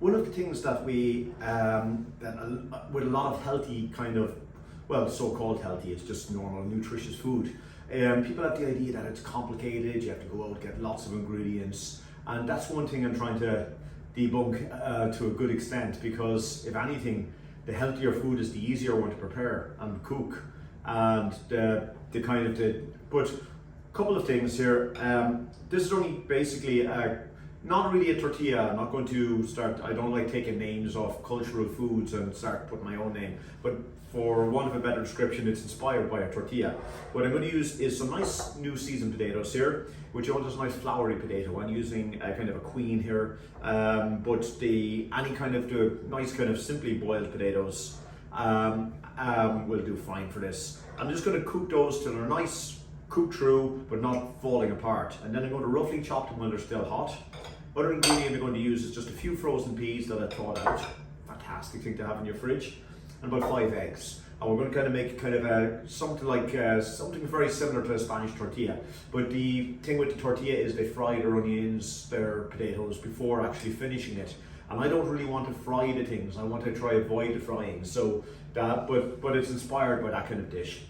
One of the things that we, with a lot of healthy kind of, well, so-called healthy, it's just normal, nutritious food. People have the idea that it's complicated, you have to go out, get lots of ingredients, and that's one thing I'm trying to debunk to a good extent, because if anything, the healthier food is the easier one to prepare and cook. And but a couple of things here. This is only basically not really a tortilla. I'm not going to start, I don't like taking names of cultural foods and start putting my own name, but for want of a better description, it's inspired by a tortilla. What I'm going to use is some nice new seasoned potatoes here, which are just a nice floury potato. I'm using a kind of a queen here, but any kind of the nice kind of simply boiled potatoes will do fine for this. I'm just going to cook those till they're nice, cooked through, but not falling apart. And then I'm going to roughly chop them while they're still hot. Other ingredient I'm going to use is just a few frozen peas that I thawed out. Fantastic thing to have in your fridge. And about 5 eggs. And we're going to kind of make kind of something very similar to a Spanish tortilla. But the thing with the tortilla is they fry their onions, their potatoes before actually finishing it. And I don't really want to fry the things. I want to try avoid the frying. So that, but it's inspired by that kind of dish.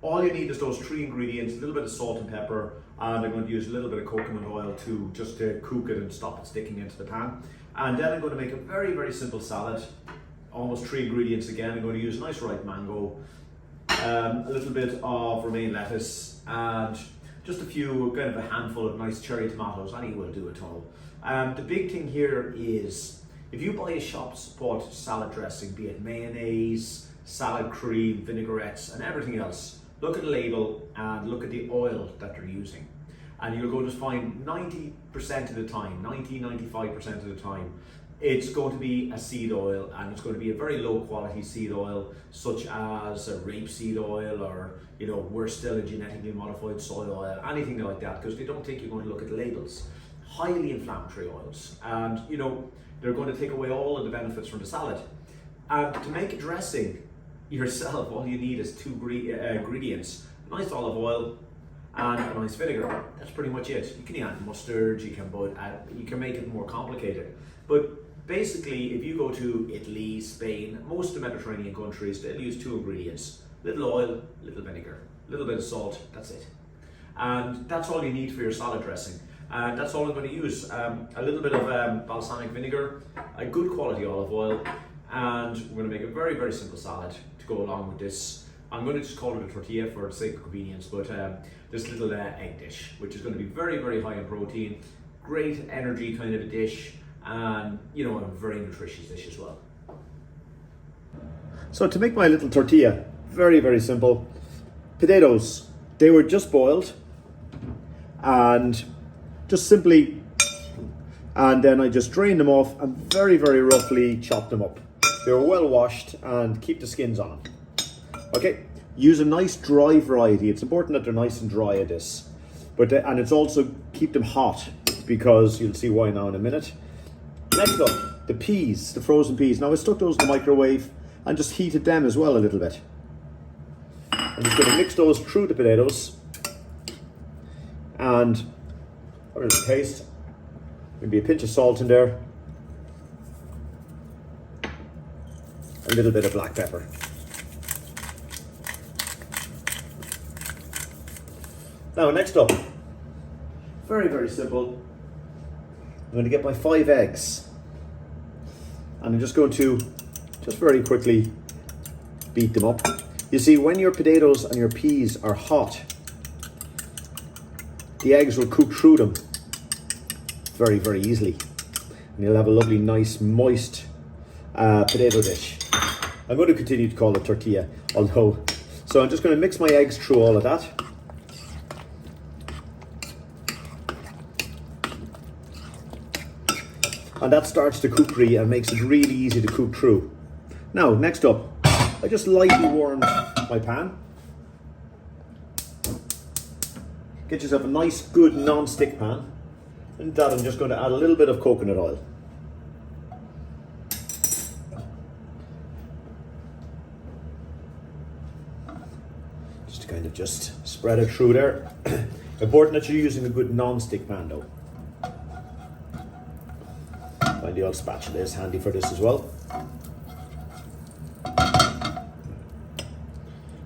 All you need is those 3 ingredients, a little bit of salt and pepper, and I'm going to use a little bit of coconut oil to just to cook it and stop it sticking into the pan. And then I'm going to make a very, very simple salad. Almost 3 ingredients again. I'm going to use a nice ripe mango, a little bit of romaine lettuce, and just a kind of a handful of nice cherry tomatoes. Any will do at all. The big thing here is, if you buy a shop's bought salad dressing, be it mayonnaise, salad cream, vinaigrettes, and everything else, look at the label and look at the oil that they're using. And you're going to find 90% of the time, 95% of the time, it's going to be a seed oil, and it's going to be a very low quality seed oil, such as a rapeseed oil, or worse still, a genetically modified soy oil, anything like that, because they don't think you're going to look at the labels. Highly inflammatory oils, and they're going to take away all of the benefits from the salad. And to make a dressing yourself, all you need is 2 ingredients: nice olive oil and a nice vinegar. That's pretty much it. You can add mustard, you can make it more complicated. But basically, if you go to Italy, Spain, most of the Mediterranean countries, they'll use 2 ingredients: little oil, little vinegar, a little bit of salt, that's it. And that's all you need for your salad dressing. And that's all I'm going to use. A little bit of balsamic vinegar, a good quality olive oil, and we're going to make a very, very simple salad to go along with this. I'm going to just call it a tortilla for the sake of convenience, but this little egg dish, which is going to be very, very high in protein, great energy kind of a dish, and a very nutritious dish as well. So to make my little tortilla, very, very simple. Potatoes, they were just boiled, and then I just drained them off and very, very roughly chopped them up. They were well washed, and keep the skins on them. Okay, use a nice dry variety. It's important that they're nice and dry at this, and it's also keep them hot, because you'll see why now in a minute. Next up, the peas, the frozen peas. Now I stuck those in the microwave and just heated them as well a little bit. I'm just going to mix those through the potatoes, and for the taste, maybe a pinch of salt in there, a little bit of black pepper. Now next up, very, very simple. I'm going to get my 5 eggs, and I'm just going to very quickly beat them up. You see, when your potatoes and your peas are hot, the eggs will cook through them very, very easily, and you'll have a lovely, nice, moist potato dish. I'm going to continue to call it tortilla, so I'm just going to mix my eggs through all of that. And that starts the cookery and makes it really easy to cook through. Now, next up, I just lightly warmed my pan. Get yourself a nice, good non-stick pan. And that I'm just going to add a little bit of coconut oil. Just to kind of just spread it through there. Important that you're using a good non-stick pan though. And the old spatula is handy for this as well.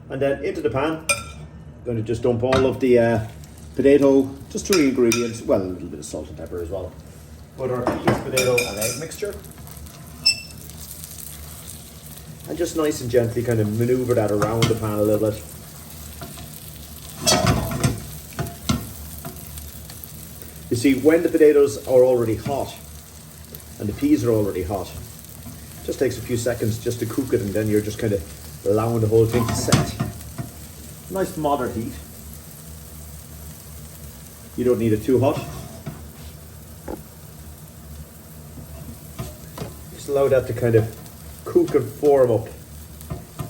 And then into the pan, I'm going to just dump all of the potato, just 3 ingredients, well, a little bit of salt and pepper as well. Put our peas, potato and egg mixture. And just nice and gently kind of maneuver that around the pan a little bit. You see, when the potatoes are already hot and the peas are already hot, it just takes a few seconds just to cook it, and then you're just kind of allowing the whole thing to set. Nice moderate heat. You don't need it too hot. Just allow that to kind of cook and form up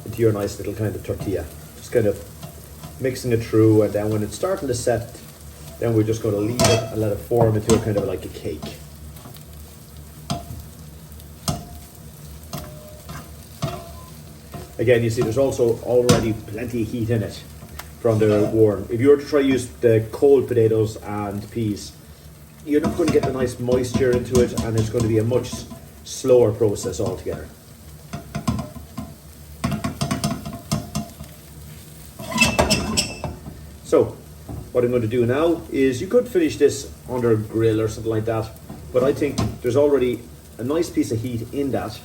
into your nice little kind of tortilla. Just kind of mixing it through, and then when it's starting to set, then we're just going to leave it and let it form into a kind of like a cake. Again, you see there's also already plenty of heat in it from the warm. If you were to try to use the cold potatoes and peas, you're not going to get the nice moisture into it, and it's going to be a much slower process altogether. So, what I'm going to do now is, you could finish this under a grill or something like that, but I think there's already a nice piece of heat in that.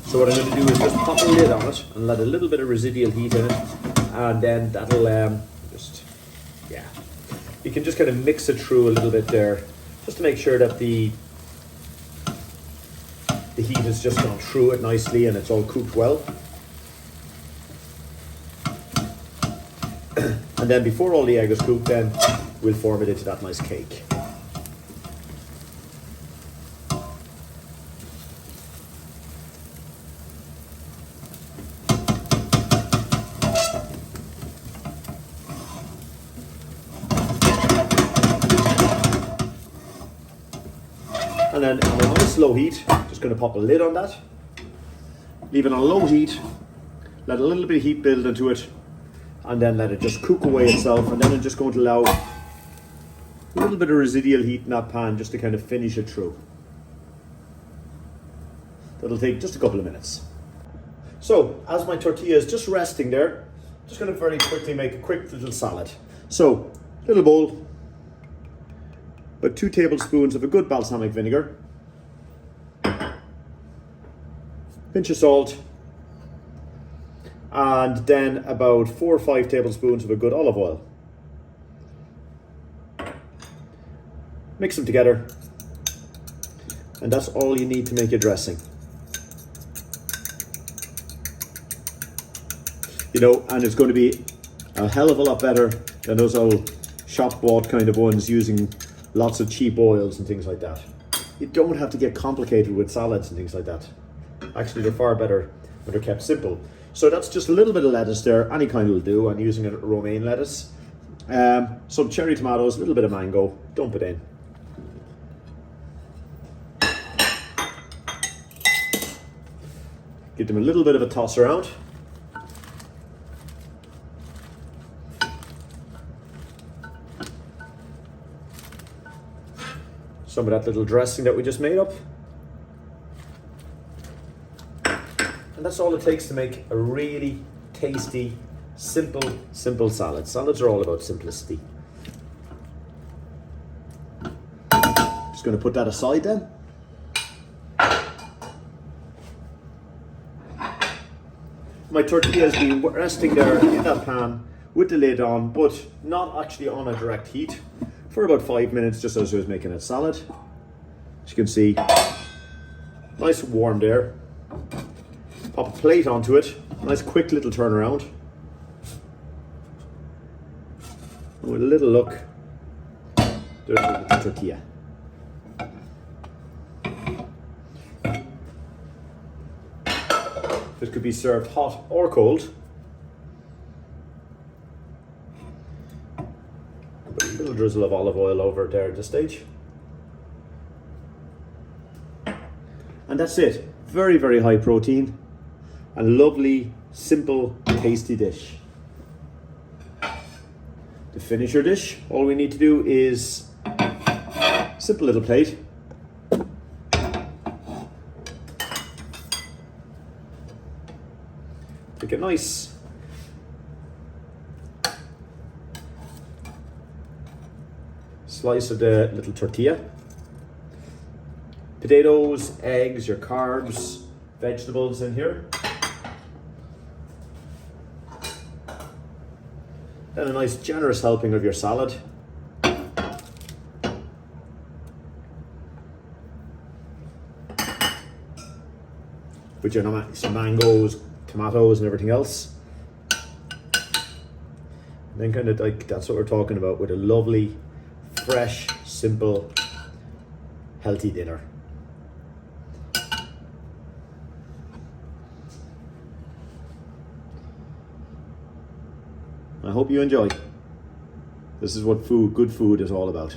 So what I'm going to do is just pop a lid on it and let a little bit of residual heat in it, and then that'll you can just kind of mix it through a little bit there, just to make sure that the heat has just gone through it nicely and it's all cooked well. And then before all the egg is cooked, then we'll form it into that nice cake. And then on a nice low heat, just going to pop a lid on that. Leave it on low heat, let a little bit of heat build into it, and then let it just cook away itself, and then I'm just going to allow a little bit of residual heat in that pan just to kind of finish it through. That'll take just a couple of minutes. So, as my tortilla is just resting there, I'm just going to very quickly make a quick little salad. So, little bowl, about 2 tablespoons of a good balsamic vinegar, pinch of salt, and then about 4 or 5 tablespoons of a good olive oil. Mix them together, and that's all you need to make your dressing. You know, and it's going to be a hell of a lot better than those old shop bought kind of ones using lots of cheap oils and things like that. You don't have to get complicated with salads and things like that. Actually, they're far better when they're kept simple. So that's just a little bit of lettuce there, any kind will do. I'm using a romaine lettuce. Some cherry tomatoes, a little bit of mango, dump it in. Give them a little bit of a toss around. Some of that little dressing that we just made up. And that's all it takes to make a really tasty, simple salad. Salads are all about simplicity. Just going to put that aside then. My tortilla has been resting there in that pan with the lid on, but not actually on a direct heat, for about 5 minutes, just as I was making a salad. As you can see, nice warm there. Pop a plate onto it, nice quick little turnaround. And with a little look, there's the tortilla. This could be served hot or cold. Put a little drizzle of olive oil over there at this stage. And that's it. Very, very high protein and lovely, simple, tasty dish. To finish your dish, all we need to do is Simple little plate. Take a nice slice of the little tortilla. Potatoes, eggs, your carbs, vegetables in here. Then a nice generous helping of your salad. With your some mangoes, tomatoes and everything else. And then kind of like, that's what we're talking about, with a lovely, fresh, simple, healthy dinner. I hope you enjoy. This is what good food is all about.